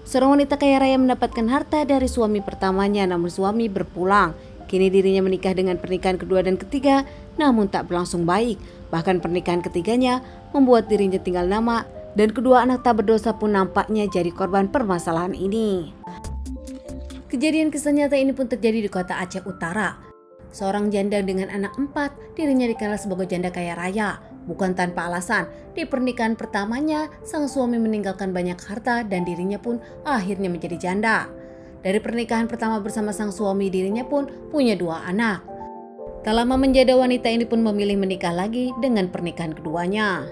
Seorang wanita kaya raya mendapatkan harta dari suami pertamanya, namun suami berpulang. Kini dirinya menikah dengan pernikahan kedua dan ketiga, namun tak berlangsung baik. Bahkan pernikahan ketiganya membuat dirinya tinggal nama, dan kedua anak tak berdosa pun nampaknya jadi korban permasalahan ini. Kejadian kisah nyata ini pun terjadi di kota Aceh Utara. Seorang janda dengan anak 4, dirinya dikenal sebagai janda kaya raya. Bukan tanpa alasan, di pernikahan pertamanya sang suami meninggalkan banyak harta dan dirinya pun akhirnya menjadi janda. Dari pernikahan pertama bersama sang suami, dirinya pun punya 2 anak. Tak lama menjada, wanita ini pun memilih menikah lagi dengan pernikahan keduanya.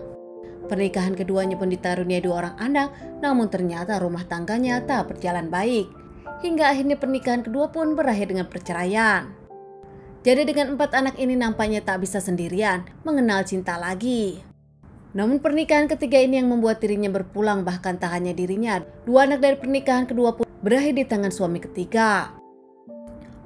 Pernikahan keduanya pun dikaruniai 2 orang anak, namun ternyata rumah tangganya tak berjalan baik. Hingga akhirnya pernikahan kedua pun berakhir dengan perceraian. Jadi dengan 4 anak ini nampaknya tak bisa sendirian mengenal cinta lagi. Namun pernikahan ketiga ini yang membuat dirinya berpulang, bahkan tak hanya dirinya, 2 anak dari pernikahan kedua pun berakhir di tangan suami ketiga.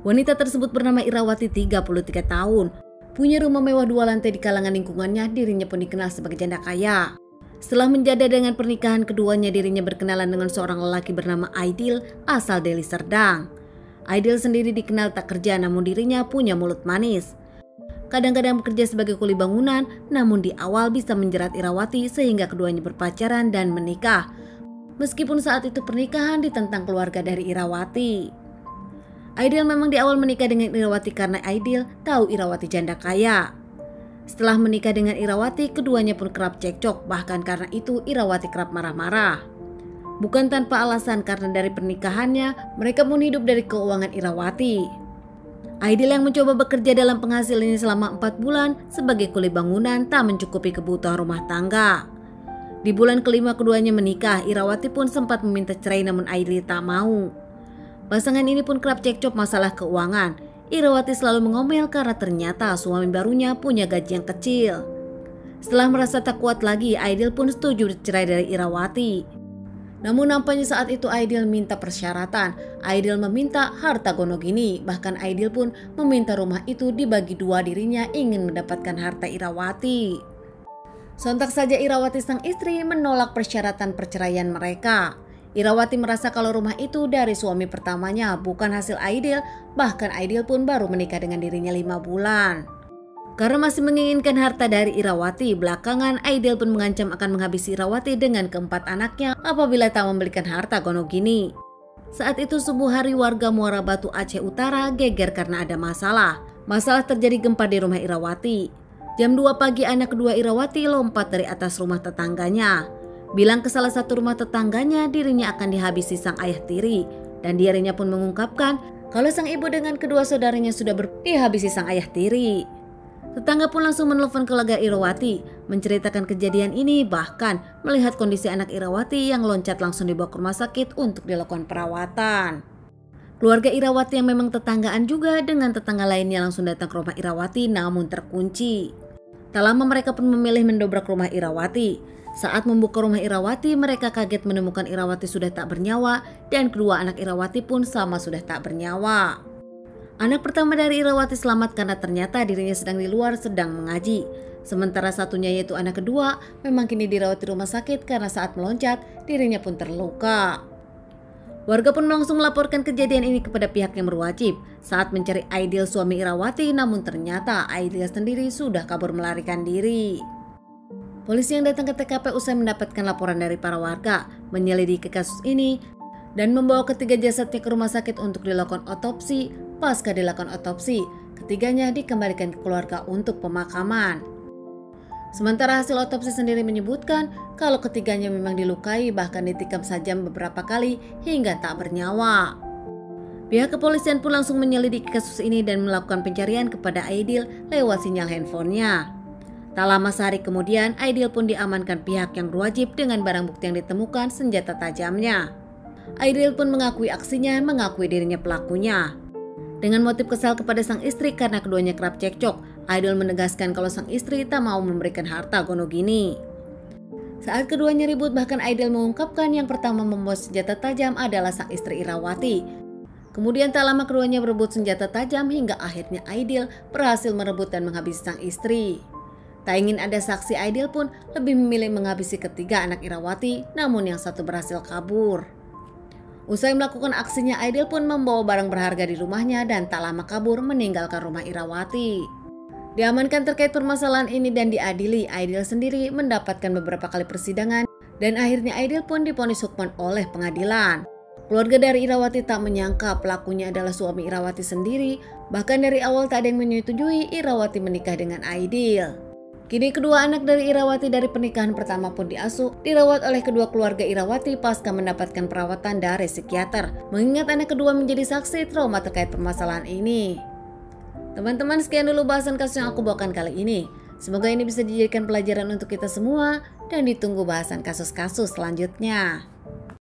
Wanita tersebut bernama Irawati, 33 tahun. Punya rumah mewah 2 lantai di kalangan lingkungannya, dirinya pun dikenal sebagai janda kaya. Setelah menjada dengan pernikahan keduanya, dirinya berkenalan dengan seorang lelaki bernama Aidil asal Deli Serdang. Aidil sendiri dikenal tak kerja, namun dirinya punya mulut manis. Kadang-kadang bekerja sebagai kuli bangunan, namun di awal bisa menjerat Irawati sehingga keduanya berpacaran dan menikah. Meskipun saat itu pernikahan ditentang keluarga dari Irawati. Aidil memang di awal menikah dengan Irawati karena Aidil tahu Irawati janda kaya. Setelah menikah dengan Irawati, keduanya pun kerap cekcok, bahkan karena itu Irawati kerap marah-marah. Bukan tanpa alasan, karena dari pernikahannya mereka pun hidup dari keuangan Irawati. Aidil yang mencoba bekerja dalam penghasil ini selama 4 bulan sebagai kuli bangunan tak mencukupi kebutuhan rumah tangga. Di bulan kelima keduanya menikah, Irawati pun sempat meminta cerai namun Aidil tak mau. Pasangan ini pun kerap cekcok masalah keuangan. Irawati selalu mengomel karena ternyata suami barunya punya gaji yang kecil. Setelah merasa tak kuat lagi, Aidil pun setuju cerai dari Irawati. Namun nampaknya saat itu Aidil minta persyaratan. Aidil meminta harta gonogini, bahkan Aidil pun meminta rumah itu dibagi 2, dirinya ingin mendapatkan harta Irawati. Sontak saja Irawati sang istri menolak persyaratan perceraian mereka. Irawati merasa kalau rumah itu dari suami pertamanya, bukan hasil Aidil, bahkan Aidil pun baru menikah dengan dirinya 5 bulan. Karena masih menginginkan harta dari Irawati, belakangan Aidil pun mengancam akan menghabisi Irawati dengan ke-4 anaknya apabila tak memberikan harta gonogini. Saat itu subuh hari, warga Muara Batu Aceh Utara geger karena ada masalah. Masalah terjadi gempa di rumah Irawati. Jam 2 pagi anak kedua Irawati lompat dari atas rumah tetangganya. Bilang ke salah satu rumah tetangganya dirinya akan dihabisi sang ayah tiri. Dan dirinya pun mengungkapkan kalau sang ibu dengan kedua saudaranya sudah dihabisi sang ayah tiri. Tetangga pun langsung menelpon keluarga Irawati, menceritakan kejadian ini, bahkan melihat kondisi anak Irawati yang loncat langsung dibawa ke rumah sakit untuk dilakukan perawatan. Keluarga Irawati yang memang tetanggaan juga dengan tetangga lainnya langsung datang ke rumah Irawati namun terkunci. Tak lama mereka pun memilih mendobrak rumah Irawati. Saat membuka rumah Irawati, mereka kaget menemukan Irawati sudah tak bernyawa dan kedua anak Irawati pun sama sudah tak bernyawa. Anak pertama dari Irawati selamat karena ternyata dirinya sedang di luar sedang mengaji. Sementara satunya yaitu anak kedua memang kini dirawat di rumah sakit karena saat meloncat dirinya pun terluka. Warga pun langsung melaporkan kejadian ini kepada pihak yang berwajib saat mencari Aidil suami Irawati, namun ternyata Aidil sendiri sudah kabur melarikan diri. Polisi yang datang ke TKP usai mendapatkan laporan dari para warga menyelidiki kasus ini dan membawa ketiga jasadnya ke rumah sakit untuk dilakukan otopsi. Pasca dilakukan otopsi, ketiganya dikembalikan ke keluarga untuk pemakaman. Sementara hasil otopsi sendiri menyebutkan kalau ketiganya memang dilukai, bahkan ditikam sajam beberapa kali hingga tak bernyawa. Pihak kepolisian pun langsung menyelidiki kasus ini dan melakukan pencarian kepada Aidil lewat sinyal handphonenya. Tak lama sehari kemudian, Aidil pun diamankan pihak yang berwajib dengan barang bukti yang ditemukan senjata tajamnya. Aidil pun mengakui aksinya, mengakui dirinya pelakunya. Dengan motif kesal kepada sang istri karena keduanya kerap cekcok, Aidil menegaskan kalau sang istri tak mau memberikan harta gonogini. Saat keduanya ribut, bahkan Aidil mengungkapkan yang pertama membawa senjata tajam adalah sang istri Irawati. Kemudian tak lama keduanya berebut senjata tajam hingga akhirnya Aidil berhasil merebut dan menghabisi sang istri. Tak ingin ada saksi, Aidil pun lebih memilih menghabisi ketiga anak Irawati, namun yang satu berhasil kabur. Usai melakukan aksinya, Aidil pun membawa barang berharga di rumahnya dan tak lama kabur meninggalkan rumah Irawati. Diamankan terkait permasalahan ini dan diadili, Aidil sendiri mendapatkan beberapa kali persidangan dan akhirnya Aidil pun divonis hukuman oleh pengadilan. Keluarga dari Irawati tak menyangka pelakunya adalah suami Irawati sendiri, bahkan dari awal tak ada yang menyetujui Irawati menikah dengan Aidil. Kini kedua anak dari Irawati dari pernikahan pertama pun diasuh, dirawat oleh kedua keluarga Irawati pasca mendapatkan perawatan dari psikiater, mengingat anak kedua menjadi saksi trauma terkait permasalahan ini. Teman-teman, sekian dulu bahasan kasus yang aku bawakan kali ini. Semoga ini bisa dijadikan pelajaran untuk kita semua dan ditunggu bahasan kasus-kasus selanjutnya.